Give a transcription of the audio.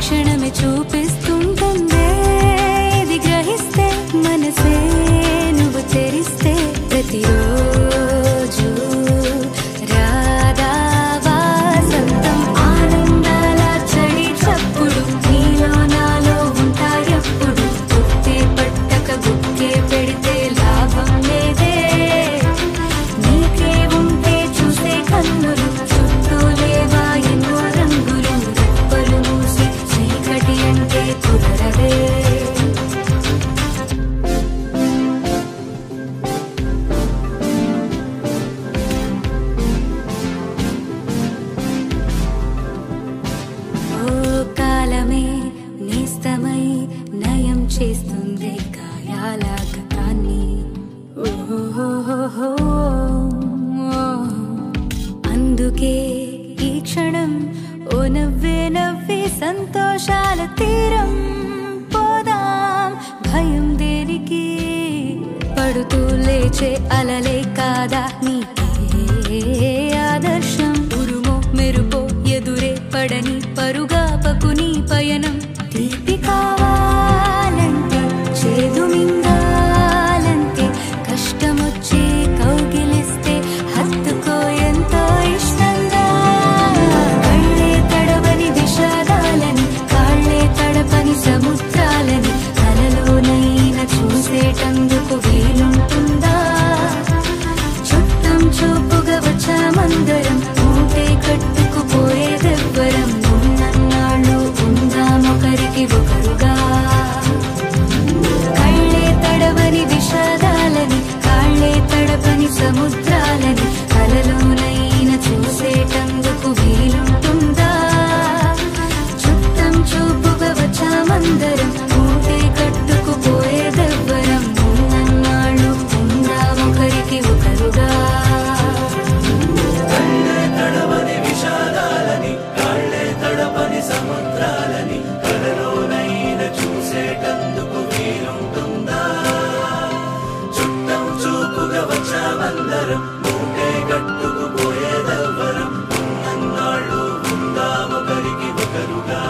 క్షణమే చూపిస్తుంటుందే ఇది గ్రహిస్తే మనసే నువ్వు తెరిస్తే ప్రతిరోజు రాధా వాసంతం ఆనందాల చడి చప్పుడు నీలో నాలో ఉంటాయప్పుడు గుర్తే పట్టక గుక్కే పెడితే లాభం లేదే నీకే ఉంటే చూసే కన్నులు చుట్టూ లేవా ఎన్నో రంగులు రెప్పలు మూసి చీకటి అంటే కుదరదే కాలమే నేస్తమై నయం చేస్తుంది గాయాల గతాన్ని అందుకే ఈ క్షణం ఓ నవ్వే నవ్వే సంతోషాల తీరం పోదాం భయం దేనికి పడుతూ లేచే అలలే కాదా నీకే ఆదర్శం ఉరుమో మెరుపో ఎదురే పడని పరుగాపకు నీ పయనం తీపి కావాలంటే చేదు మింగాలంటే కష్టమొచ్చే కౌగిలిస్తే హత్తుకో ఎంతో ఇష్టంగా కళ్ళే తడవని విషాదాలని కాళ్ళే తడపని సముద్రాలని కలలోనైనా చూసేటందుకు వీలుంటుందా చుట్టం చూపుగా వచ్చామందరం మూటే కట్టుకుపోయేదెవ్వరం ఉన్నన్నాళ్ళు ఉందామొకరికి ఒకరుగా కళ్ళే తడవని విషాదాలని కాళ్ళే తడపని సముద్రాలని కలలోనైనా చూసేటందుకు వీలుంటుందా చుట్టం చూపుగా వచ్చామందరం మూటే కట్టుకుపోయేదెవ్వరం ఉన్నన్నాళ్ళు ఉందామొకరికి ఒకరుగా తడవని విషాదాలని కాళ్ళే తడపని సముద్రాలని కలలోనైనా చూసేటందుకు వీలుంటుందా చుట్టం చూపుగా వచ్చామందరం మూటే కట్టుకుపోయేదెవ్వరం ఉన్నన్నాళ్ళు ఉందామొకరికి ఒకరుగా